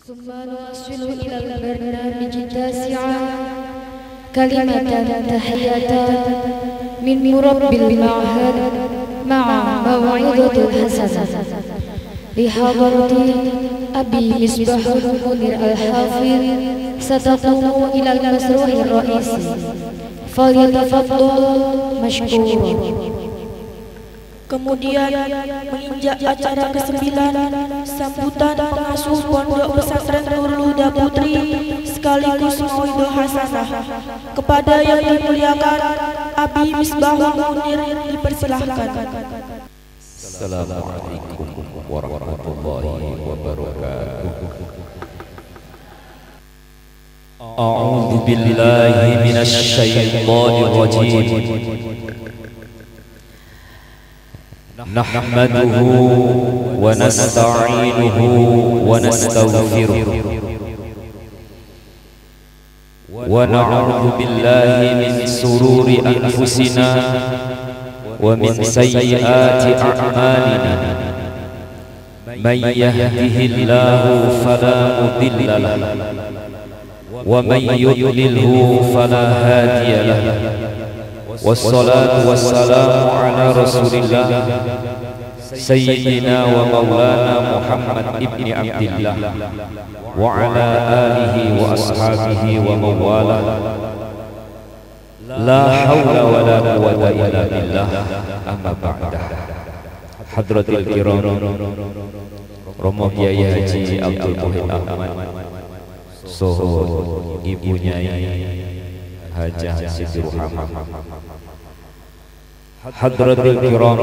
ثم نوصل إلى البرنامج التاسع كلمة تحية من مربي المعهد مع موعظة حسنة لحضرة أبي مصباح المنير الحافظ ستقوم إلى المسرح الرئيسي فليتفضل مشكورا. Kemudian menginjak acara ke-9 sambutan pengasuh Pondok Pesantren Nurul Huda Putri sekaligus mauidhah hasanah kepada yang dimuliakan Abi Misbahul Munir dipersilahkan. Assalamualaikum warahmatullahi wabarakatuh. A'udzu billahi minasy syaithanir rajim. Nahmaduhu wa nasta'inuhu wa nastaghfiruh wa na'udzu billahi min sururi anfusina wa min sayyiati a'malina may yahdihillahu fala mudilla lahu wa may yudlilhu fala hadiya lahu. Wassalatu wassalamu ala rasulillah sayyidina wa maulana Muhammad ibni Abdillah wa ala alihi wa ashabihi wa mawala. La hawla wa la quwwata illa billah. Amma ba'da. Hadratil kiram, Romo Kiai Haji Abdul Muhid Ahmad soho ibunya Hajah Siti Ruhamah, Hadratil kiram,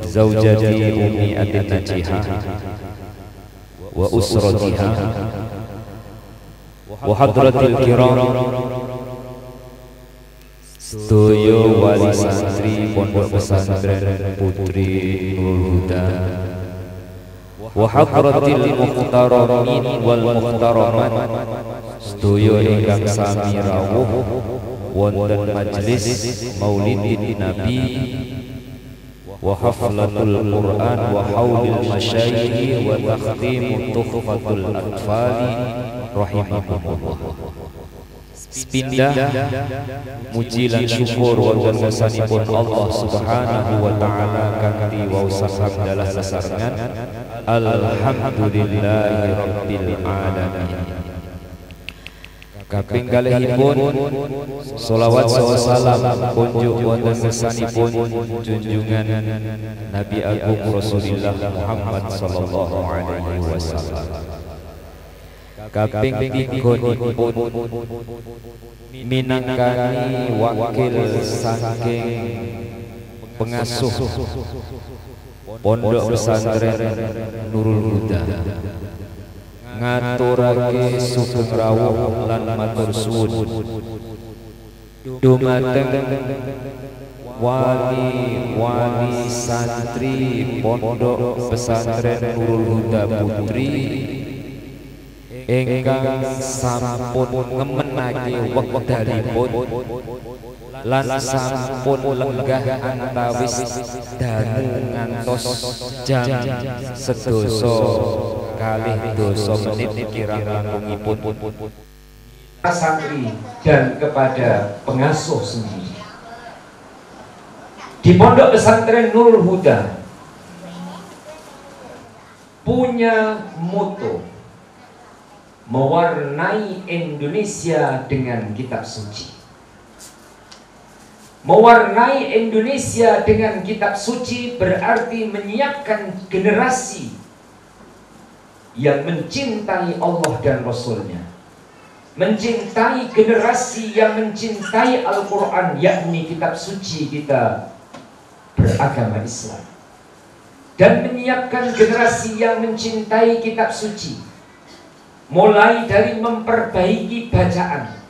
Zaujati Umi Adin Najiha wa usratiha, wa hadratil kiram sedaya wali santri Pondok Pesantren Putri Nurul Huda, wa hadratil muhtaramin wal muhtaramat sedaya ingkang sami rawuh wonten majelis Maulidin Nabi wa haflatul Quran wa haulil masyayikh wa takhtimut tuhfatul atfali rahimahumullah. Sepindah muji lan syukur wonten ngarsanipun Allah Subhanahu wa taala kanthi waosan hamdalah sesarengan alhamdulillahi rabbil alamin. Kaping kalihipun sholawat salam kunjuk wonten ngarsanipun junjungan Nabi Agung Rasulullah Muhammad sallallahu alaihi wasallam. Kaping tigonipun minangkani wakil saking pengasuh Pondok Pesantren Nurul Huda ngaturake sugeng rawuh lan matur suwun dumateng wali santri Pondok Pesantren Nurul Huda Putri ingkang sampun ngemenake wekdalipun lan sampun lenggah antawis dangu ngantos jam sedasa kalih dosa menit kirang langkungipun santri dan kepada pengasuh sendiri. Di Pondok Pesantren Nurul Huda punya moto mewarnai Indonesia dengan kitab suci. Mewarnai Indonesia dengan kitab suci berarti menyiapkan generasi yang mencintai Allah dan Rasulnya, mencintai generasi yang mencintai Al-Quran, yakni kitab suci kita beragama Islam, dan menyiapkan generasi yang mencintai kitab suci mulai dari memperbaiki bacaan,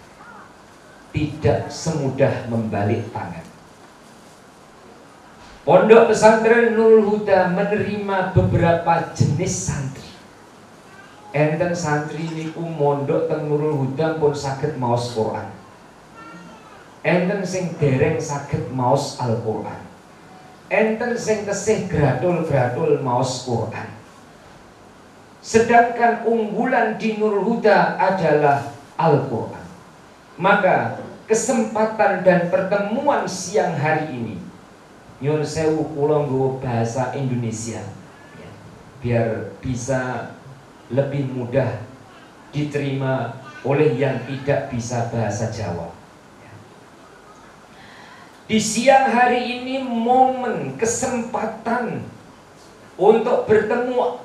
tidak semudah membalik tangan. Pondok Pesantren Nurul Huda menerima beberapa jenis santri. Enten santri niku mondok teng Nurul Huda pun saged maos Quran. Enten sing dereng saged maos Al-Quran. Enten sing tesih gradul-gradul maos Quran. sedangkan unggulan di Nurul Huda adalah Al-Quran. Maka kesempatan dan pertemuan siang hari ini, nyun sewu kula nggawa bahasa Indonesia ya, biar bisa lebih mudah diterima oleh yang tidak bisa bahasa Jawa. Di siang hari ini momen kesempatan untuk bertemu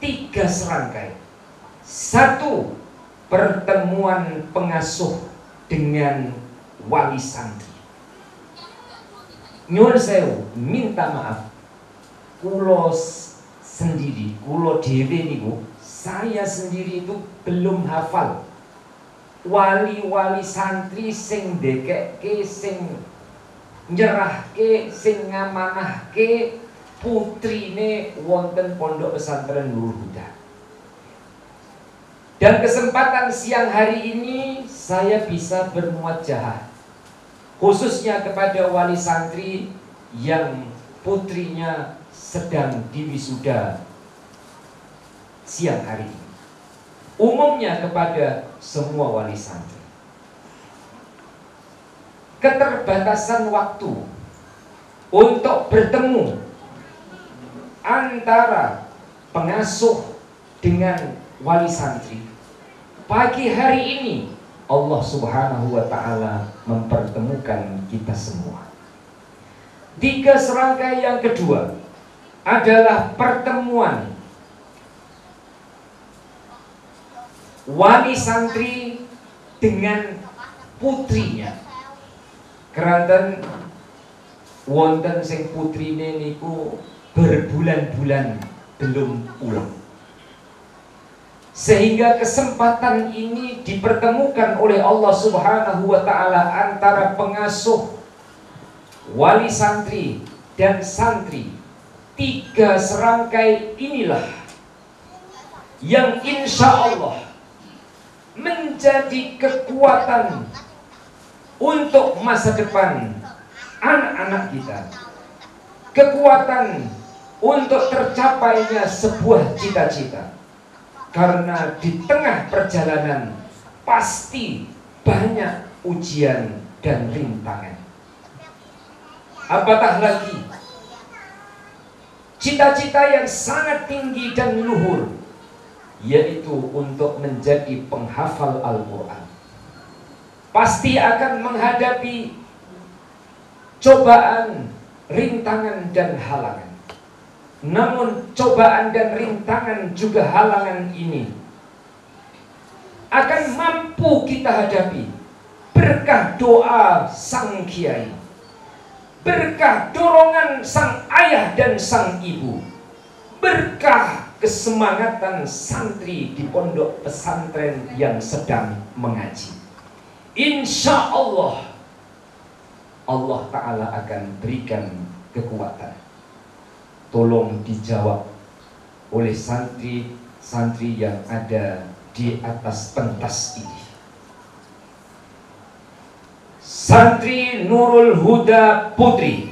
3 serangkai. 1, pertemuan pengasuh dengan wali santri. Nyuwun sewu, minta maaf. Kulo sendiri, kulo dhewe niku, saya sendiri itu belum hafal wali-wali santri sing ndekekke, sing nyerahke, sing ngamanahke putrine wonten Pondok Pesantren Nurul Huda. Dan kesempatan siang hari ini saya bisa bermuajahah khususnya kepada wali santri yang putrinya sedang diwisuda siang hari ini. Umumnya kepada semua wali santri. Keterbatasan waktu untuk bertemu antara pengasuh dengan wali santri, pagi hari ini Allah Subhanahu wa ta'ala mempertemukan kita semua. 3 serangkai yang kedua adalah pertemuan wali santri dengan putrinya. Keranten wonten sing putrine niku berbulan-bulan belum pulang. Sehingga kesempatan ini dipertemukan oleh Allah Subhanahu wa ta'ala antara pengasuh, wali santri dan santri. 3 serangkai inilah yang insya Allah menjadi kekuatan untuk masa depan anak-anak kita, kekuatan untuk tercapainya sebuah cita-cita. Karena di tengah perjalanan pasti banyak ujian dan rintangan. Apatah lagi cita-cita yang sangat tinggi dan luhur, yaitu untuk menjadi penghafal Al-Quran. Pasti akan menghadapi cobaan, rintangan dan halangan. Namun cobaan dan rintangan juga halangan ini akan mampu kita hadapi berkah doa sang kiai, berkah dorongan sang ayah dan sang ibu, berkah kesemangatan santri di pondok pesantren yang sedang mengaji. Insya Allah, Allah Ta'ala akan berikan kekuatan. Tolong dijawab oleh santri-santri yang ada di atas pentas ini. Santri Nurul Huda Putri,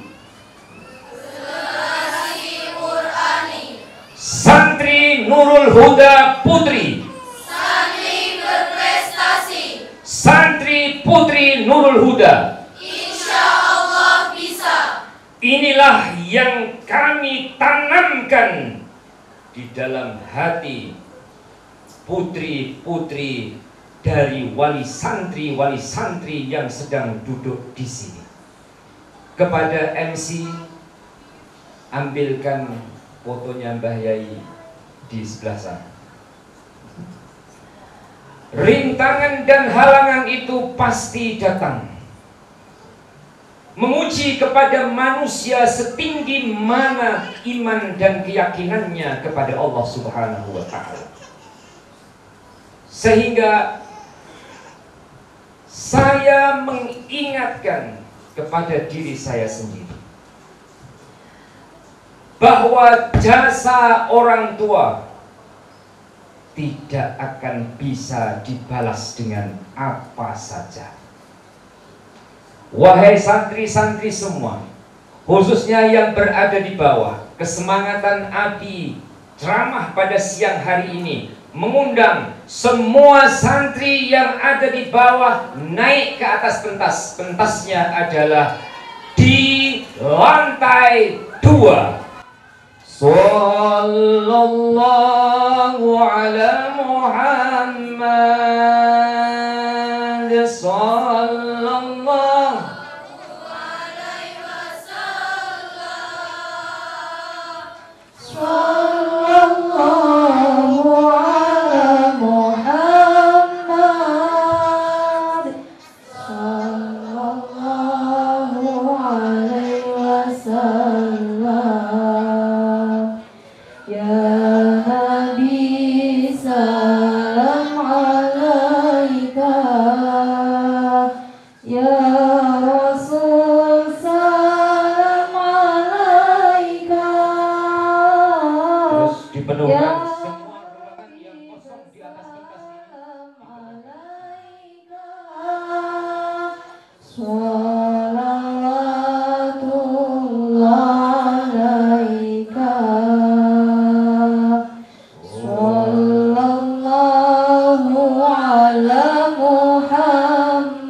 santri Nurul Huda Putri, santri berprestasi, santri Putri Nurul Huda, insya Allah bisa. Inilah yang kami tanamkan di dalam hati putri-putri dari wali santri yang sedang duduk di sini. Kepada MC, ambilkan fotonya Mbah Yai di sebelah sana. Rintangan dan halangan itu pasti datang, menguji kepada manusia setinggi mana iman dan keyakinannya kepada Allah Subhanahu wa ta'ala. Sehingga saya mengingatkan kepada diri saya sendiri bahwa jasa orang tua tidak akan bisa dibalas dengan apa saja. Wahai santri-santri semua, khususnya yang berada di bawah, kesemangatan Abi ceramah pada siang hari ini mengundang semua santri yang ada di bawah naik ke atas pentas. Pentasnya adalah di lantai 2. Sallallahu ala Muhammad, sallallahu alaihi wasallam. Sallallahu ala Muhammad, sallallahu alaihi wasallam. Ya Nabi salam alaika, ya Rasul salam alaika. terus dipenuhkan Ya semua ruangan yang kosong di atas pentas ini. Sholawatullah alaika, sallallahu ala Muhammad,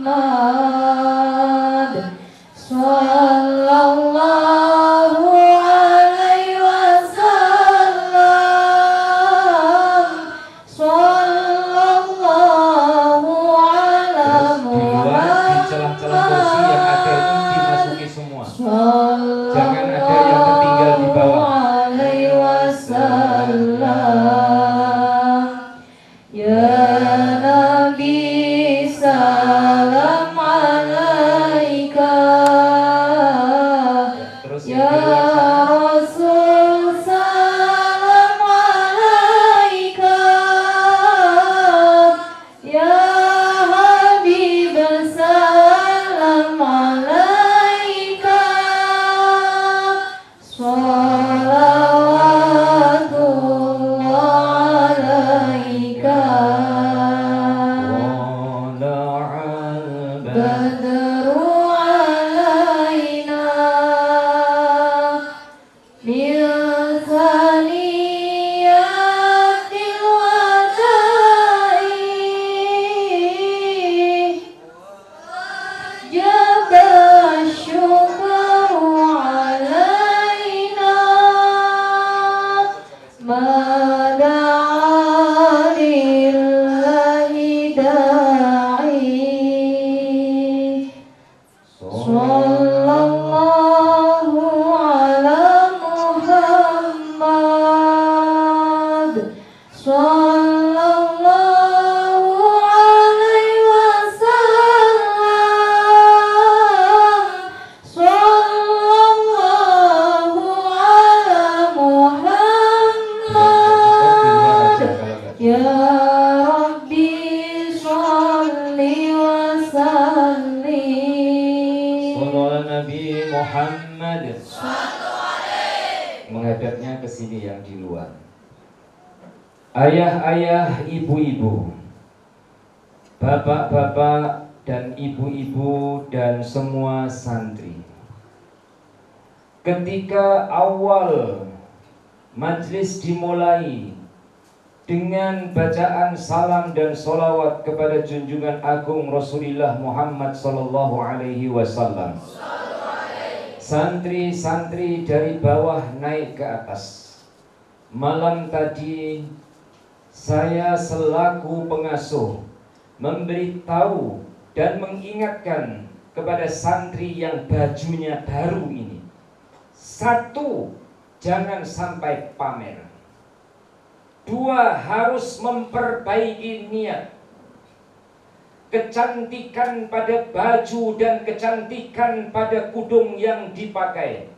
sallallahu alaihi wasallam, sallallahu ala Terus di luar di celah-celah kursi yang ada itu dimasuki semua. Jangan ada yang tertinggal di bawah. alaihi wasallam. Ya Nabi salam alaika, Terus ya yang di luar sana. Rasul salam alaika, ya Habib salam alaika, sholawatullah alaika. Wala'al Badru alaina min thaniyatil wada'i, jaba syukru alaina, mada'a lillahi da'i. Sallallahu ala Muhammad, sallallahu alaihi wasallam, sallallahu ala Muhammad. Ya Rabbi sholli wa sallim. Sallallahu Nabi Muhammad. Menghadapnya ke sini yang di luar. Ayah-ayah, ibu-ibu, bapak-bapak dan ibu-ibu dan semua santri. Ketika awal majlis dimulai dengan bacaan salam dan solawat kepada junjungan agung Rasulullah Muhammad sallallahu alaihi wasallam, santri-santri dari bawah naik ke atas. Malam tadi saya selaku pengasuh memberitahu dan mengingatkan kepada santri yang bajunya baru ini. Satu, jangan sampai pamer. Dua, harus memperbaiki niat. Kecantikan pada baju dan kecantikan pada kudung yang dipakai,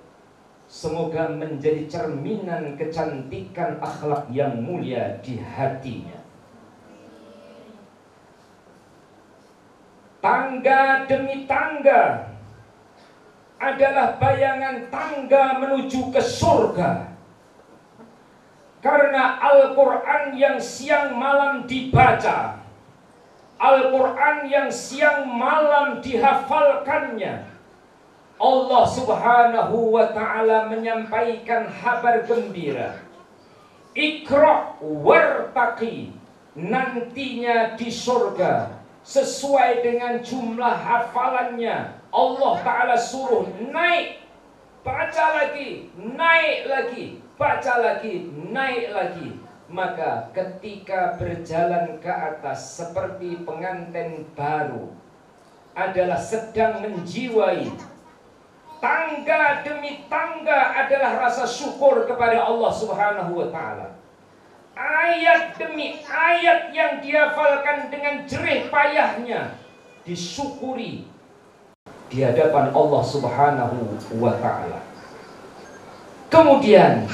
semoga menjadi cerminan kecantikan akhlak yang mulia di hatinya. Tangga demi tangga adalah bayangan tangga menuju ke surga. Karena Al-Quran yang siang malam dibaca, Al-Quran yang siang malam dihafalkannya, Allah subhanahu wa ta'ala menyampaikan kabar gembira. Iqra wartaqi, nantinya di surga sesuai dengan jumlah hafalannya Allah Ta'ala suruh naik, baca lagi, naik lagi, baca lagi, naik lagi. Maka ketika berjalan ke atas seperti pengantin baru adalah sedang menjiwai, tangga demi tangga adalah rasa syukur kepada Allah Subhanahu wa Ta'ala. Ayat demi ayat yang dihafalkan dengan jerih payahnya disyukuri di hadapan Allah Subhanahu wa Ta'ala. Kemudian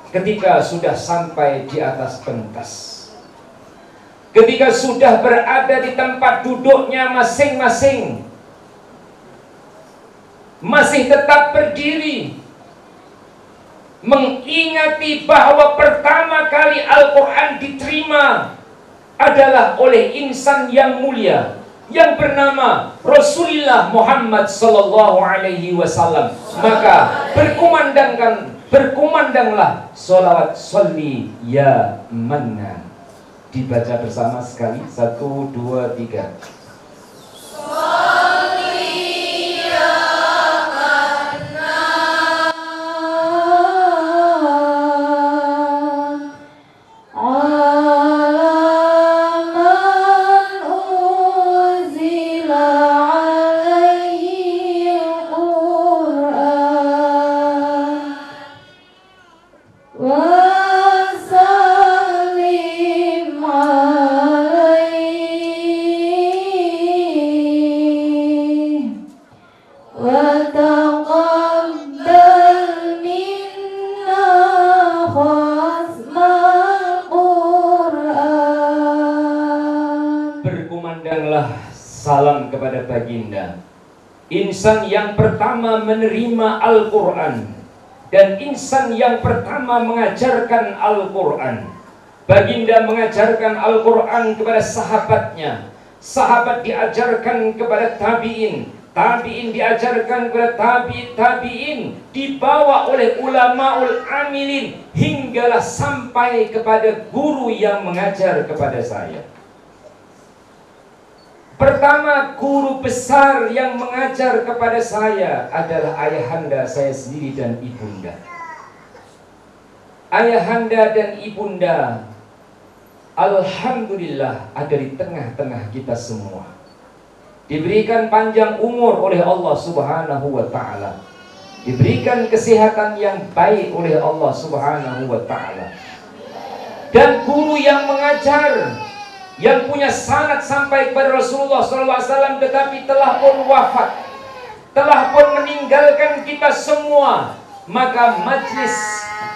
ketika sudah sampai di atas pentas, ketika sudah berada di tempat duduknya masing-masing, masih tetap berdiri, mengingati bahwa pertama kali Al-Quran diterima adalah oleh insan yang mulia yang bernama Rasulullah Muhammad Sallallahu Alaihi Wasallam. Maka berkumandanglah sholawat sholli ya mannan. Dibaca bersama sekali, 1, 2, 3. Salam kepada baginda, insan yang pertama menerima Al-Quran dan insan yang pertama mengajarkan Al-Quran. Baginda mengajarkan Al-Quran kepada sahabatnya, sahabat diajarkan kepada tabi'in, tabi'in diajarkan kepada tabi'in, dibawa oleh ulamaul amilin, hinggalah sampai kepada guru yang mengajar kepada saya. Pertama, guru besar yang mengajar kepada saya adalah ayahanda saya sendiri dan ibunda. Ayahanda dan ibunda, alhamdulillah, ada di tengah-tengah kita semua. Diberikan panjang umur oleh Allah Subhanahu wa Ta'ala, diberikan kesehatan yang baik oleh Allah Subhanahu wa Ta'ala. Dan guru yang mengajar, yang punya sanad sampai kepada Rasulullah SAW, tetapi telah pun wafat, telah pun meninggalkan kita semua. Maka majlis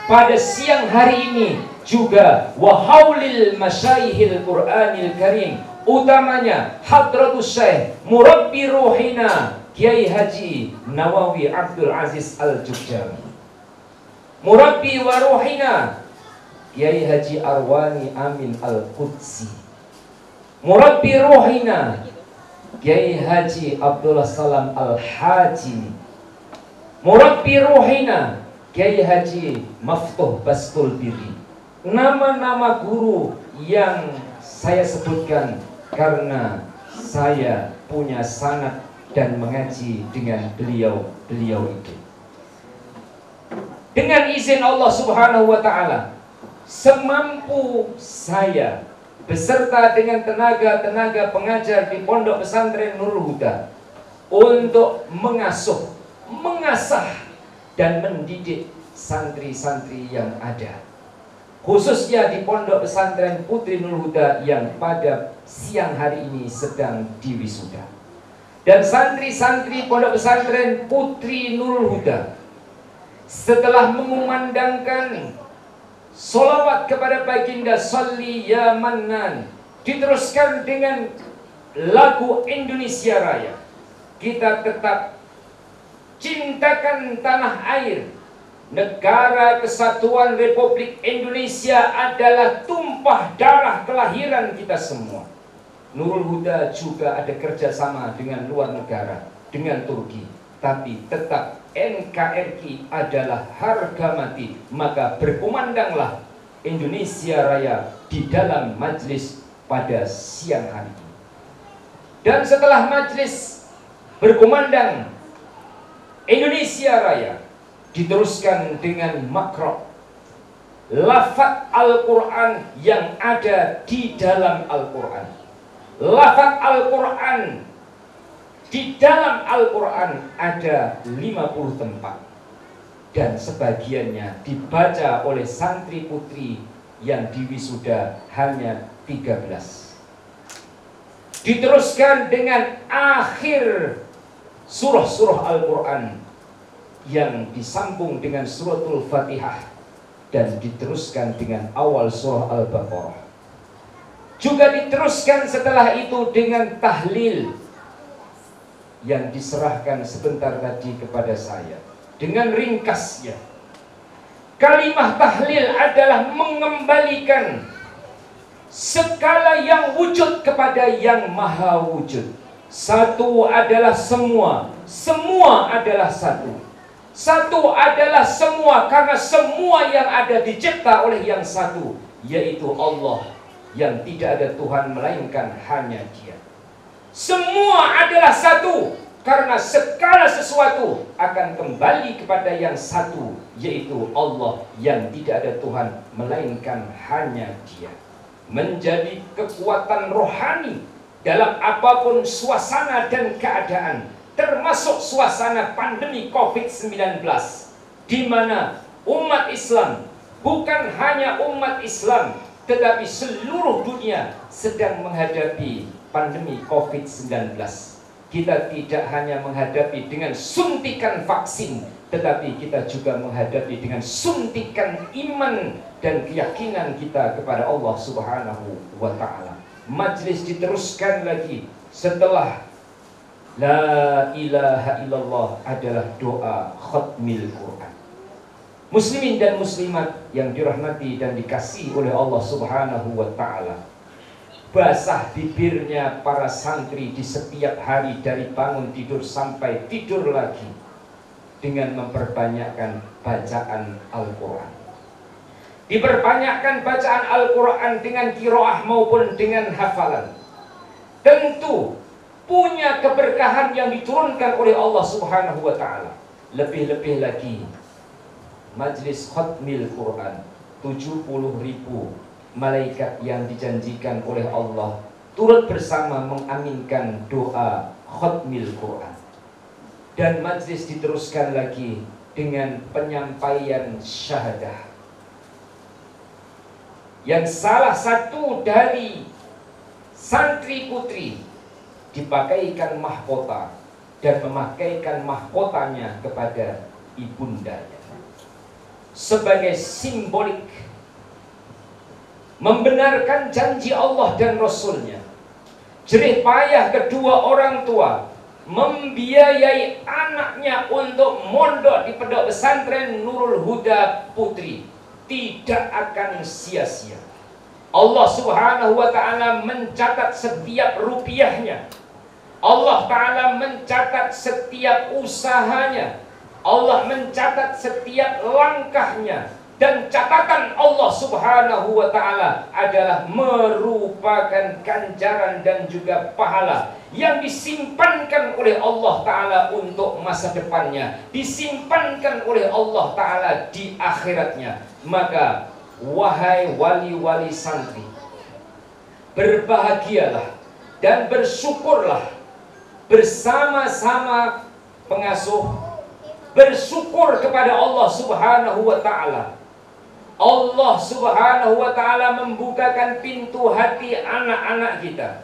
pada siang hari ini juga wahaulil masyaihil Qur'anil Karim, utamanya Hadratus Syekh Murabbi Ruhina Kiai Haji Nawawi Abdul Aziz Al-Jukjami, Murabbi wa Ruhina Kiai Haji Arwani Amin Al-Qudsi, Murabbi Ruhina Kiai Haji Abdullah Salam Al-Haji, Murabbi Ruhina Kiai Haji Maftuh Bastul Biri. Nama-nama guru yang saya sebutkan karena saya punya sanad dan mengaji dengan beliau itu. Dengan izin Allah Subhanahu wa Ta'ala, semampu saya beserta dengan tenaga-tenaga pengajar di Pondok Pesantren Nurul Huda untuk mengasuh, mengasah dan mendidik santri-santri yang ada, khususnya di Pondok Pesantren Putri Nurul Huda yang pada siang hari ini sedang diwisuda. Dan santri-santri Pondok Pesantren Putri Nurul Huda setelah mengumandangkan sholawat kepada baginda Sholli ya Mannan, diteruskan dengan lagu Indonesia Raya. Kita tetap cintakan tanah air. Negara Kesatuan Republik Indonesia adalah tumpah darah kelahiran kita semua. Nurul Huda juga ada kerjasama dengan luar negara, dengan Turki, tapi tetap NKRI adalah harga mati. Maka berkumandanglah Indonesia Raya di dalam majelis pada siang hari ini. Dan setelah majelis berkumandang Indonesia Raya, diteruskan dengan makro lafaz Al-Quran yang ada di dalam Al-Quran. Lafaz Al-Quran di dalam Al-Quran ada 50 tempat, dan sebagiannya dibaca oleh santri putri yang diwisuda hanya 13. Diteruskan dengan akhir surah-surah Al-Quran yang disambung dengan suratul Fatihah, dan diteruskan dengan awal surah Al-Baqarah. Juga diteruskan setelah itu dengan tahlil yang diserahkan sebentar tadi kepada saya. Dengan ringkasnya, kalimah tahlil adalah mengembalikan segala yang wujud kepada yang maha wujud. Satu adalah semua, semua adalah satu. Satu adalah semua, karena semua yang ada dicipta oleh yang satu, yaitu Allah, yang tidak ada Tuhan melainkan hanya Dia. Semua adalah satu, karena segala sesuatu akan kembali kepada yang satu, yaitu Allah, yang tidak ada Tuhan melainkan hanya Dia. Menjadi kekuatan rohani dalam apapun suasana dan keadaan, termasuk suasana pandemi COVID-19, di mana umat Islam, bukan hanya umat Islam, tetapi seluruh dunia sedang menghadapi pandemi COVID-19. Kita tidak hanya menghadapi dengan suntikan vaksin, tetapi kita juga menghadapi dengan suntikan iman dan keyakinan kita kepada Allah Subhanahu wa Ta'ala. Majelis diteruskan lagi setelah La ilaha illallah adalah doa khatmil Quran. Muslimin dan muslimat yang dirahmati dan dikasihi oleh Allah Subhanahu wa Ta'ala, basah bibirnya para santri di setiap hari dari bangun tidur sampai tidur lagi dengan memperbanyakkan bacaan Al-Quran. Diperbanyakkan bacaan Al-Quran dengan qiraah maupun dengan hafalan. Tentu punya keberkahan yang diturunkan oleh Allah Subhanahu wa Ta'ala. Lebih-lebih lagi majlis khatmil Quran, 70.000 malaikat yang dijanjikan oleh Allah turut bersama mengaminkan doa khatmil Quran. Dan majlis diteruskan lagi dengan penyampaian syahadah, yang salah satu dari santri putri dipakaikan mahkota dan memakaikan mahkotanya kepada ibundanya sebagai simbolik membenarkan janji Allah dan Rasulnya. Jerih payah kedua orang tua membiayai anaknya untuk mondok di pondok pesantren Nurul Huda Putri tidak akan sia-sia. Allah Subhanahu wa Ta'ala mencatat setiap rupiahnya. Allah Ta'ala mencatat setiap usahanya. Allah mencatat setiap langkahnya. Dan catatan Allah Subhanahu wa Ta'ala adalah merupakan ganjaran dan juga pahala yang disimpankan oleh Allah Ta'ala untuk masa depannya, disimpankan oleh Allah Ta'ala di akhiratnya. Maka wahai wali-wali santri, berbahagialah dan bersyukurlah bersama-sama pengasuh, bersyukur kepada Allah Subhanahu wa Ta'ala. Allah Subhanahu wa Ta'ala membukakan pintu hati anak-anak kita.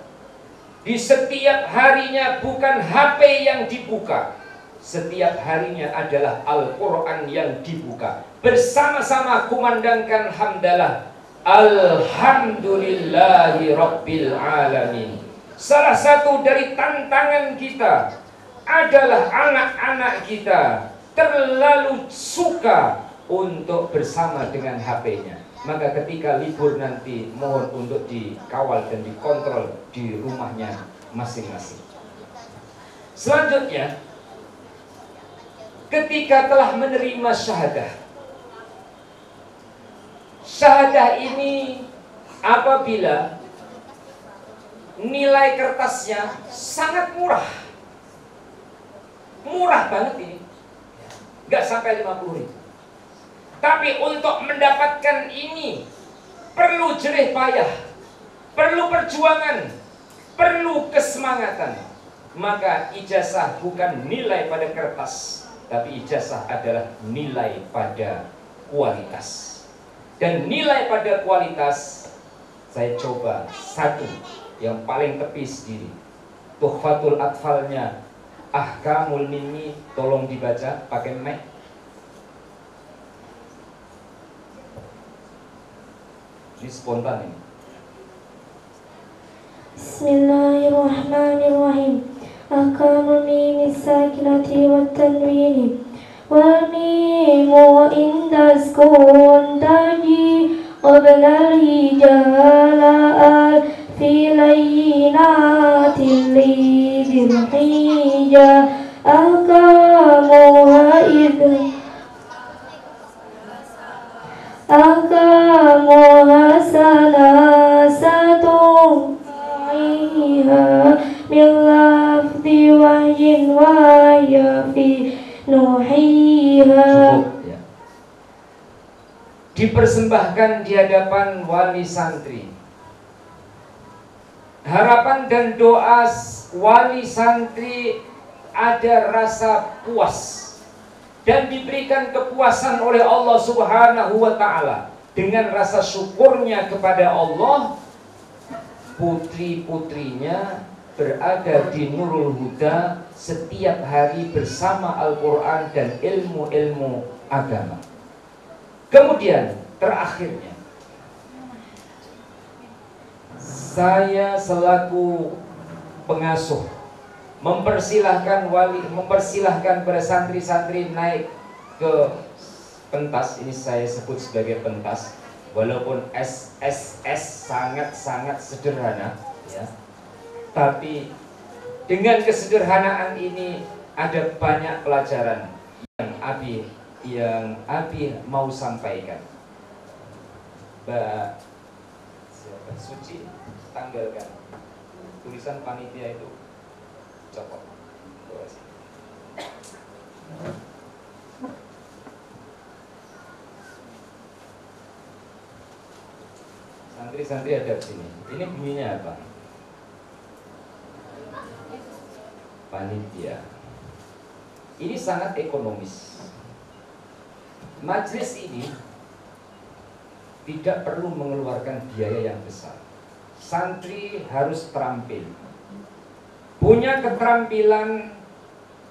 Di setiap harinya bukan HP yang dibuka, setiap harinya adalah Al-Quran yang dibuka. Bersama-sama kumandangkan hamdalah, Alhamdulillahi Rabbil Alamin. Salah satu dari tantangan kita adalah anak-anak kita terlalu suka untuk bersama dengan HP-nya. Maka ketika libur nanti mohon untuk dikawal dan dikontrol di rumahnya masing-masing. Selanjutnya, ketika telah menerima syahadah, Syahadah ini apabila nilai kertasnya sangat murah. Murah banget ini. Nggak sampai 50.000. Tapi untuk mendapatkan ini perlu jerih payah, perlu perjuangan, perlu kesemangatan. Maka ijazah bukan nilai pada kertas, tapi ijazah adalah nilai pada kualitas. Dan nilai pada kualitas saya coba satu yang paling tepis diri. Tuhfatul Atfalnya Ahkamul Mimi, tolong dibaca pakai mic. Ini spontan ini. Bismillahirrahmanirrahim. Ahkamul mimi sakinati wat tanwini wal mimu inda sukun taji qabla al-hijala fi layyinatil lidil hija ahkamuha salasatun min lafzi wahyin wa yafi nuhiha. Ya. Dipersembahkan di hadapan wali santri. Harapan dan doa wali santri ada rasa puas dan diberikan kepuasan oleh Allah Subhanahu wa ta'ala. Dengan rasa syukurnya kepada Allah, putri-putrinya berada di Nurul Huda setiap hari bersama Al-Quran dan ilmu-ilmu agama. Kemudian terakhirnya, saya selaku pengasuh mempersilahkan pada santri-santri naik ke pentas. Ini saya sebut sebagai pentas, walaupun SSS sangat-sangat sederhana, ya. Tapi dengan kesederhanaan ini ada banyak pelajaran yang Abi mau sampaikan. Mbak Suci, tanggalkan tulisan panitia itu, copot. Santri-santri ada di sini. Ini bunyinya apa? Panitia. Ini sangat ekonomis. Majelis ini tidak perlu mengeluarkan biaya yang besar. Santri harus terampil, punya keterampilan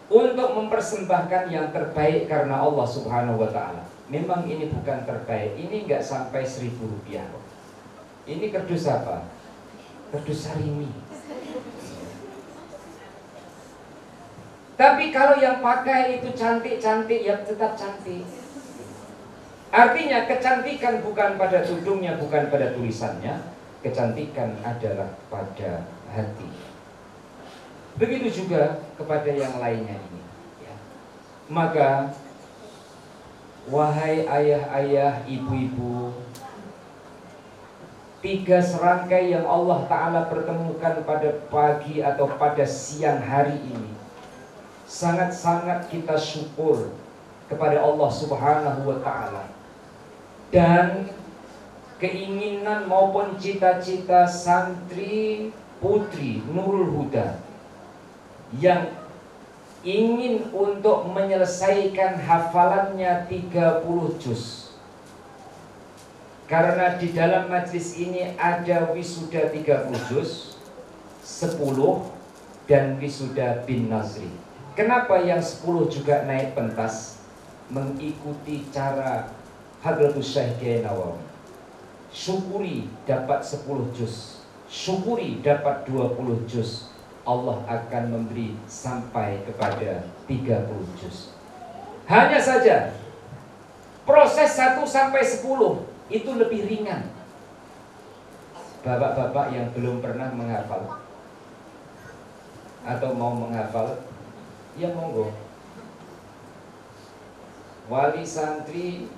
untuk mempersembahkan yang terbaik karena Allah Subhanahu wa ta'ala. Memang ini bukan terbaik, ini nggak sampai 1.000 rupiah. Ini kerdus apa? Kerdus Sarimi. Tapi kalau yang pakai itu cantik-cantik, ya tetap cantik. Artinya kecantikan bukan pada tudungnya, bukan pada tulisannya. Kecantikan adalah pada hati. Begitu juga kepada yang lainnya ini, ya. Maka wahai ayah-ayah, ibu-ibu, 3 serangkai yang Allah Ta'ala pertemukan pada pagi atau pada siang hari ini, sangat-sangat kita syukur kepada Allah Subhanahu wa ta'ala. Dan keinginan maupun cita-cita santri putri Nurul Huda yang ingin untuk menyelesaikan hafalannya 30 juz. Karena di dalam majlis ini ada wisuda 30 juz, 10 dan wisuda bin Nazri. Kenapa yang 10 juga naik pentas? Mengikuti cara Hadratus Syekh Kiai Nawawi. Syukuri dapat 10 juz, syukuri dapat 20 juz, Allah akan memberi sampai kepada 30 juz. Hanya saja proses 1 sampai 10 itu lebih ringan. Bapak-bapak yang belum pernah menghafal atau mau menghafal, ya monggo. Wali santri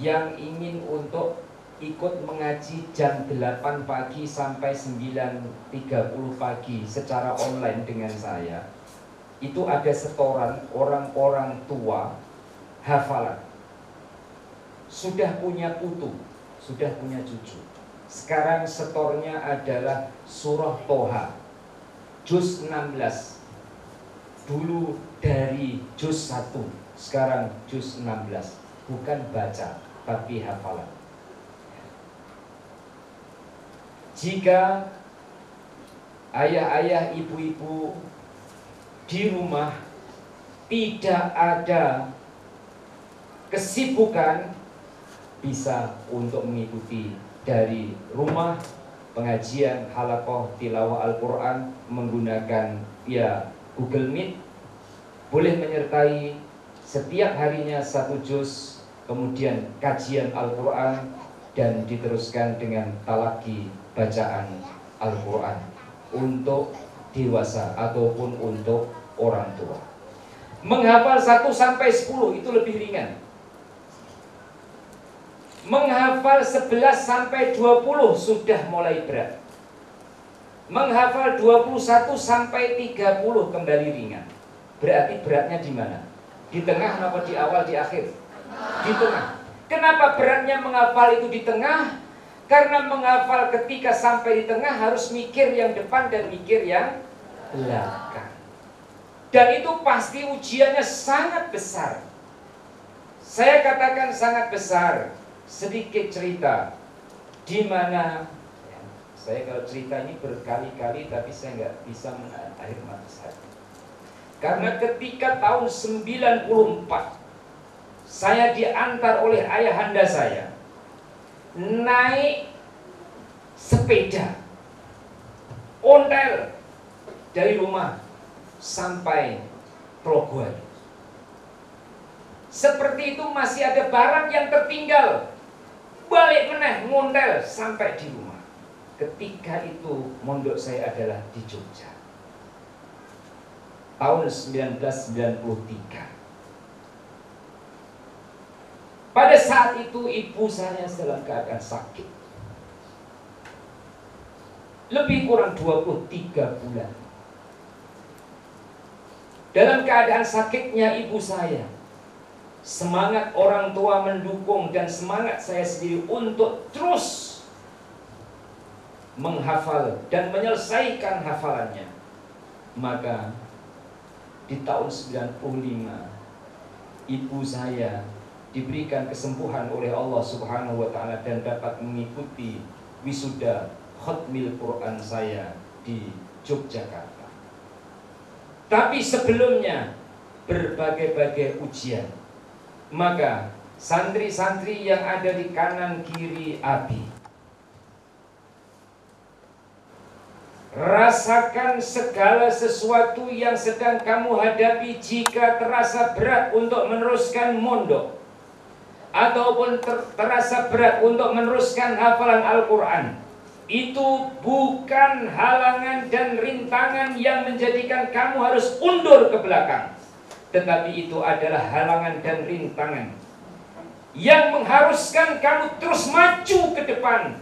yang ingin untuk ikut mengaji jam 8 pagi sampai 9.30 pagi secara online dengan saya, itu ada setoran orang-orang tua hafalan. Sudah punya putu, sudah punya cucu. Sekarang setornya adalah surah Toha, juz 16. Dulu dari juz 1, sekarang juz 16. Bukan baca, tapi hafalan. Jika ayah-ayah, ibu-ibu di rumah tidak ada kesibukan, bisa untuk mengikuti dari rumah pengajian halaqah tilawah Al-Quran menggunakan via Google Meet. Boleh menyertai setiap harinya 1 juz, kemudian kajian Al-Quran, dan diteruskan dengan talaki bacaan Al-Quran untuk dewasa ataupun untuk orang tua. Menghafal 1 sampai 10 itu lebih ringan. Menghafal 11 sampai 20 sudah mulai berat. Menghafal 21 sampai 30 kembali ringan. Berarti beratnya di mana? Di tengah apa di awal, di akhir? Di tengah. Kenapa beratnya menghafal itu di tengah? Karena menghafal ketika sampai di tengah harus mikir yang depan dan mikir yang belakang. Dan itu pasti ujiannya sangat besar. Saya katakan sangat besar. Sedikit cerita di mana saya kalau cerita ini berkali-kali, tapi saya nggak bisa menahan air mata saya. Karena ketika tahun 94 saya diantar oleh ayahanda saya naik sepeda ontel dari rumah sampai Progoayu. Seperti itu masih ada barang yang tertinggal. Balik meneh ngontel sampai di rumah. Ketika itu mondok saya adalah di Jogja. Tahun 1993. Pada saat itu ibu saya dalam keadaan sakit. Lebih kurang 23 bulan. Dalam keadaan sakitnya ibu saya, semangat orang tua mendukung dan semangat saya sendiri untuk terus menghafal dan menyelesaikan hafalannya. Maka di tahun 95 ibu saya diberikan kesembuhan oleh Allah Subhanahu wa taala dan dapat mengikuti wisuda khatmil Quran saya di Yogyakarta. Tapi sebelumnya berbagai-bagai ujian. Maka santri-santri yang ada di kanan kiri Abi, rasakan segala sesuatu yang sedang kamu hadapi. Jika terasa berat untuk meneruskan mondok ataupun terasa berat untuk meneruskan hafalan Al-Quran, itu bukan halangan dan rintangan yang menjadikan kamu harus undur ke belakang, tetapi itu adalah halangan dan rintangan yang mengharuskan kamu terus maju ke depan.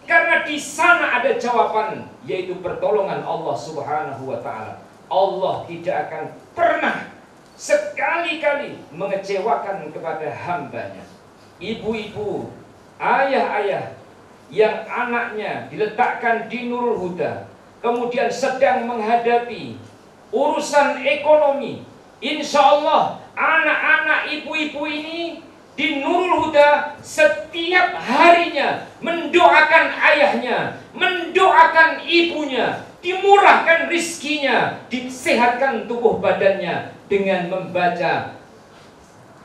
Karena di sana ada jawaban, yaitu pertolongan Allah Subhanahu wa ta'ala. Allah tidak akan pernah sekali-kali mengecewakan kepada hambanya. Ibu-ibu, ayah-ayah yang anaknya diletakkan di Nurul Huda, kemudian sedang menghadapi urusan ekonomi, insya Allah anak-anak ibu-ibu ini di Nurul Huda setiap harinya mendoakan ayahnya, mendoakan ibunya, dimurahkan rizkinya, disehatkan tubuh badannya dengan membaca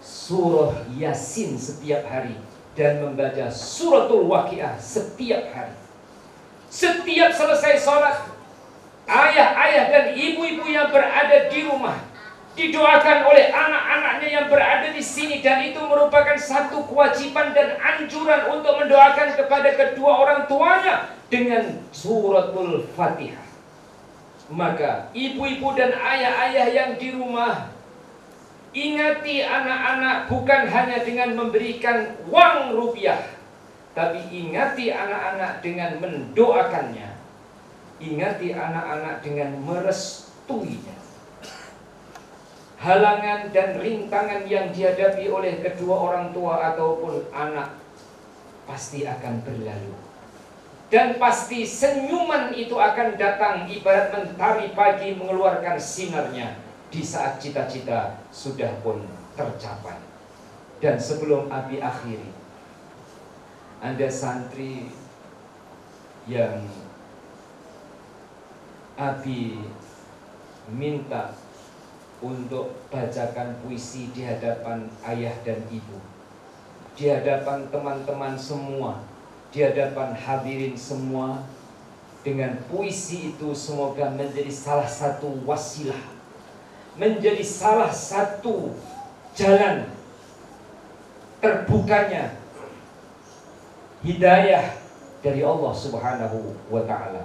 surah Yasin setiap hari dan membaca suratul Waqiah setiap hari. Setiap selesai sholat, ayah-ayah dan ibu-ibu yang berada di rumah didoakan oleh anak-anaknya yang berada di sini, dan itu merupakan satu kewajiban dan anjuran untuk mendoakan kepada kedua orang tuanya dengan suratul Fatihah. Maka ibu-ibu dan ayah-ayah yang di rumah, Ingati anak-anak bukan hanya dengan memberikan uang rupiah, tapi ingati anak-anak dengan mendoakannya. Ingati anak-anak dengan merestuinya. Halangan dan rintangan yang dihadapi oleh kedua orang tua ataupun anak pasti akan berlalu. Dan pasti senyuman itu akan datang ibarat mentari pagi mengeluarkan sinarnya di saat cita-cita sudah pun tercapai. Dan sebelum Abi akhiri, Anda santri yang Abi minta untuk bacakan puisi di hadapan ayah dan ibu, di hadapan teman-teman semua, di hadapan hadirin semua. Dengan puisi itu semoga menjadi salah satu wasilah, menjadi salah satu jalan terbukanya hidayah dari Allah Subhanahu wa ta'ala.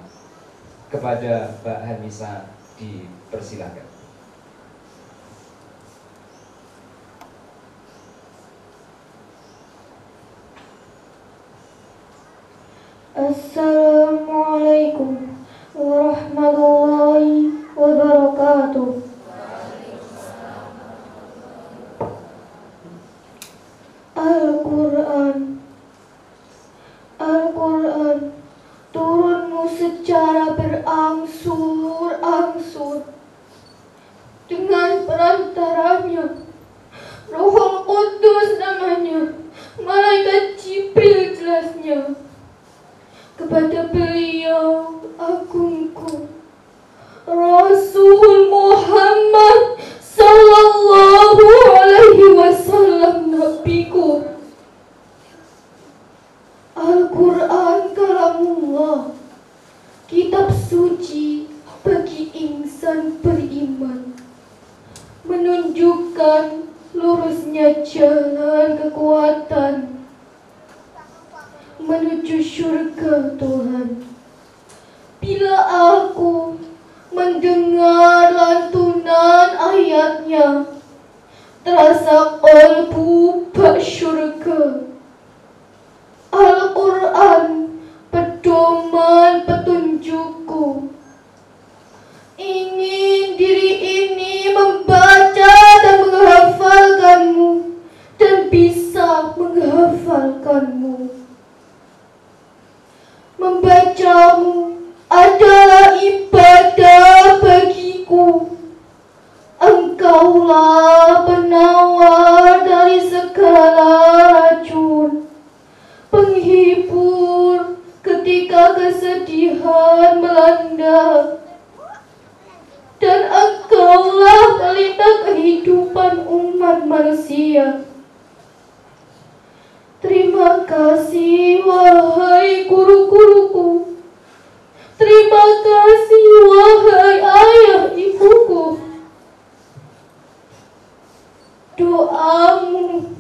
Kepada Mbak Hanisa dipersilakan. Assalamualaikum warahmatullahi wabarakatuh. Al-Quran turunmu secara berangsur-angsur. Dengan perantaranya Rohul Qudus namanya, malaikat Jibril jelasnya. Kepada beliau agungku Rasul Muhammad sallallahu alaihi wasallam nabiku. Al-Quran kalamullah, kitab suci bagi insan beriman, menunjukkan lurusnya jalan kekuatan menuju syurga Tuhan. Bila aku mendengar lantunan ayatnya, terasa qalbu bak syurga. Al-Quran pedoman petunjukku. Ingin diri ini membaca dan menghafalkanmu, dan bisa menghafalkanmu. Membacamu adalah ibadah bagiku. Engkaulah penawar dari segala racun, penghibur ketika kesedihan melanda, dan engkaulah pelita kehidupan umat manusia. Terima kasih wahai guru-guruku. Terima kasih wahai ayah ibuku. Doamu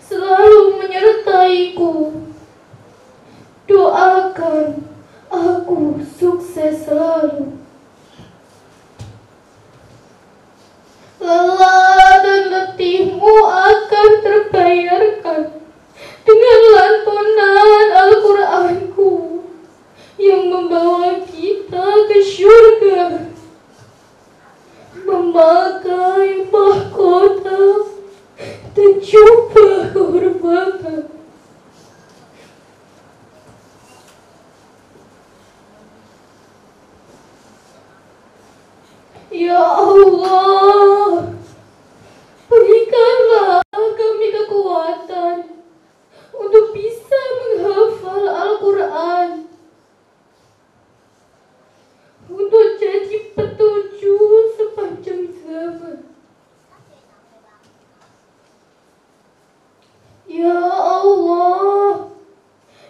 selalu menyertaiku. Doakan aku sukses selalu. Lelah dan letihmu akan terbayarkan dengan lantunan Al-Quranku yang membawa kita ke syurga, memakai mahkota dan jubah kehormatan. Ya Allah, berikanlah kami kekuatan untuk bisa menghafal Al-Quran, untuk jadi petunjuk sepanjang zaman. Ya Allah,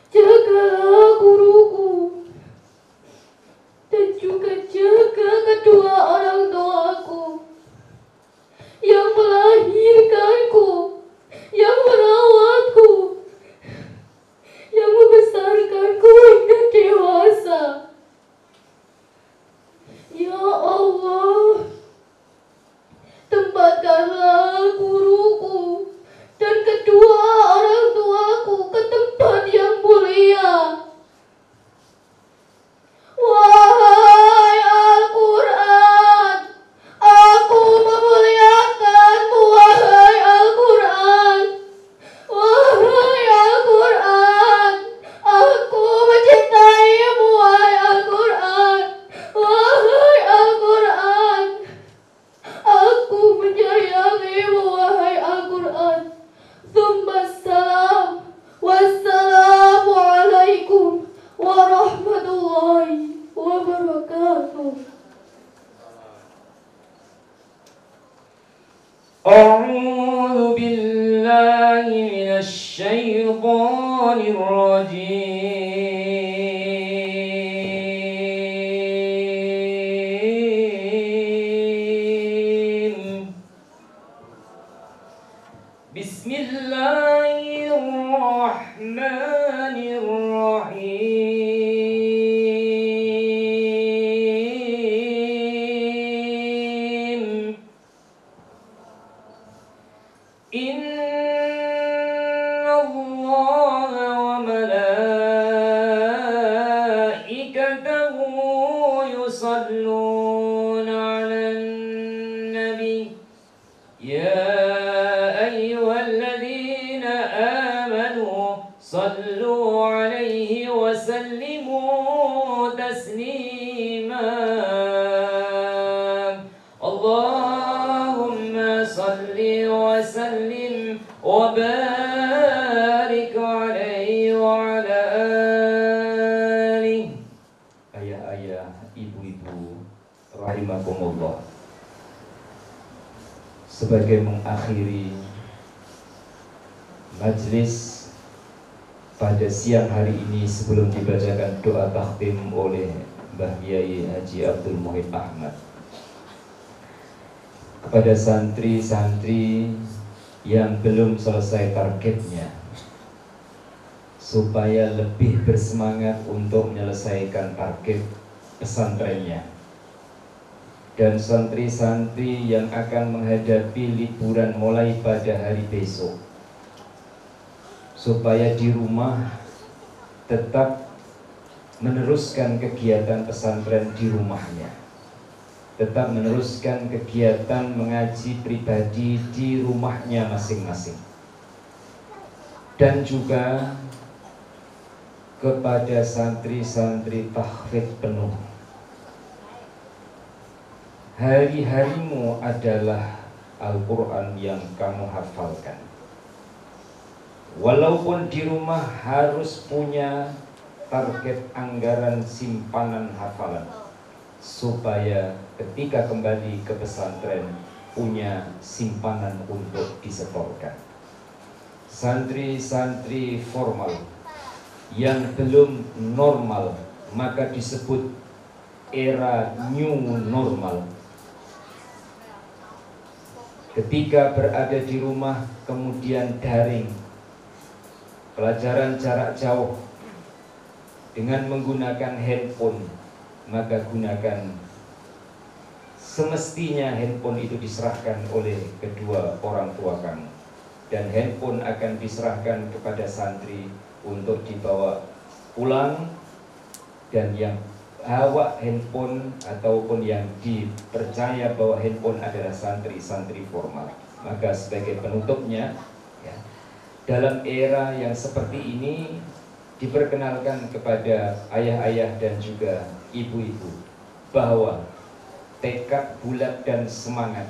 jagalah guruku dan juga jaga kedua orang tuaku. أعوذ بالله من الشيطان الرجيم بسم الله الرحمن الرحيم إن الله وملائكته يصلون على النبي يا أيها الذين آمنوا صلوا عليه وسلموا تسليما اللهم صل وسلم وبارك عليه وعلى آله. Ayah-ayah, ibu-ibu, rahimakumullah. Sebagai mengakhiri majlis pada siang hari ini sebelum dibacakan doa takhtim oleh Mbah Kiai Haji Abdul Muhid Ahmad, kepada santri-santri yang belum selesai targetnya, supaya lebih bersemangat untuk menyelesaikan target pesantrennya, dan santri-santri yang akan menghadapi liburan mulai pada hari besok, supaya di rumah tetap meneruskan kegiatan pesantren di rumahnya, tetap meneruskan kegiatan mengaji pribadi di rumahnya masing-masing. Dan juga kepada santri-santri tahfidz penuh, hari-harimu adalah Al-Quran yang kamu hafalkan. Walaupun di rumah harus punya target anggaran simpanan hafalan, supaya ketika kembali ke pesantren punya simpanan untuk disetorkan. Santri-santri formal yang belum normal, maka disebut era new normal. Ketika berada di rumah kemudian daring, pelajaran jarak jauh dengan menggunakan handphone, maka gunakan, semestinya handphone itu diserahkan oleh kedua orang tua kamu, dan handphone akan diserahkan kepada santri untuk dibawa pulang, dan yang bawa handphone ataupun yang dipercaya bahwa handphone adalah santri-santri formal. Maka sebagai penutupnya, ya, dalam era yang seperti ini diperkenalkan kepada ayah-ayah dan juga ibu-ibu bahwa tekad bulat dan semangat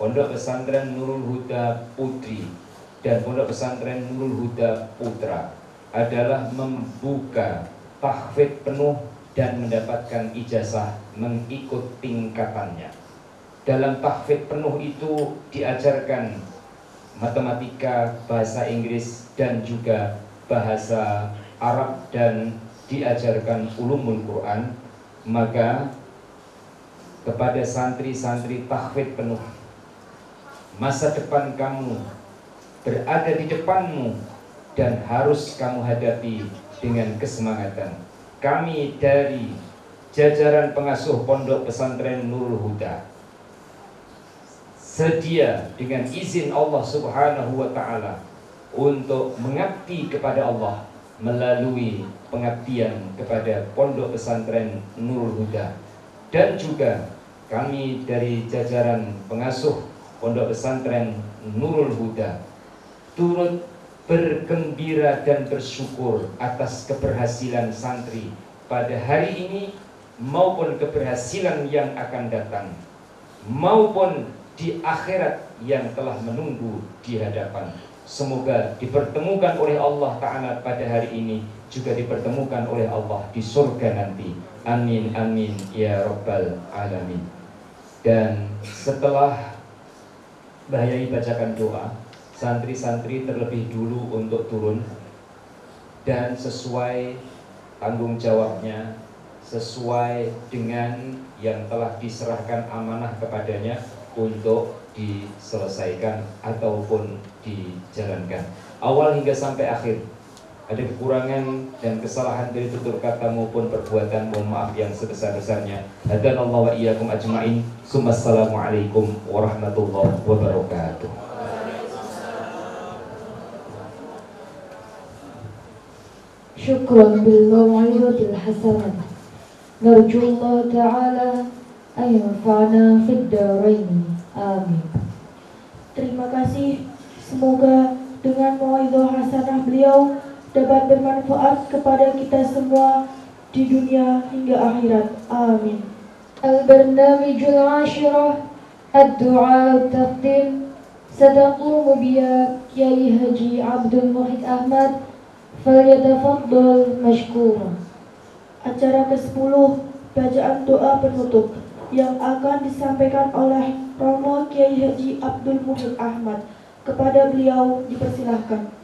Pondok Pesantren Nurul Huda Putri dan Pondok Pesantren Nurul Huda Putra adalah membuka tahfidz penuh dan mendapatkan ijazah mengikut tingkatannya. Dalam tahfidz penuh itu diajarkan matematika, bahasa Inggris, dan juga bahasa Arab, dan diajarkan ulumul Quran. Maka kepada santri-santri tahfidz penuh, masa depan kamu berada di depanmu dan harus kamu hadapi dengan kesemangatan. Kami dari jajaran pengasuh Pondok Pesantren Nurul Huda sedia dengan izin Allah Subhanahu wa Ta'ala untuk mengabdi kepada Allah melalui pengabdian kepada Pondok Pesantren Nurul Huda. Dan juga kami dari jajaran pengasuh Pondok Pesantren Nurul Huda turut bergembira dan bersyukur atas keberhasilan santri pada hari ini maupun keberhasilan yang akan datang, maupun di akhirat yang telah menunggu di hadapan. Semoga dipertemukan oleh Allah Ta'ala pada hari ini, juga dipertemukan oleh Allah di surga nanti. Amin, amin, ya Rabbal Alamin. Dan setelah Mbah Yai bacakan doa, santri-santri terlebih dulu untuk turun dan sesuai tanggung jawabnya, sesuai dengan yang telah diserahkan amanah kepadanya untuk diselesaikan ataupun dijalankan awal hingga sampai akhir. Ada kekurangan dan kesalahan dari tutur kata maupun perbuatan, mohon maaf yang sebesar-besarnya. Hadanallahu wa iyyakum ajma'in. Assalamualaikum warahmatullahi wabarakatuh. شكرا بالموعظة الحسنة نرجو الله تعالى أن ينفعنا في الدارين آمين. Terima kasih. Semoga dengan mauidhah hasanah beliau dapat bermanfaat kepada kita semua di dunia hingga akhirat. Amin. البرنامج العاشرة الدعاء والتقديم ستقوم بها كياي هجي عبد المحيط أحمد فليتفضل مشكورا. Acara ke-10, bacaan doa penutup yang akan disampaikan oleh Romo Kiai Haji Abdul Muhid Ahmad. Kepada beliau dipersilahkan.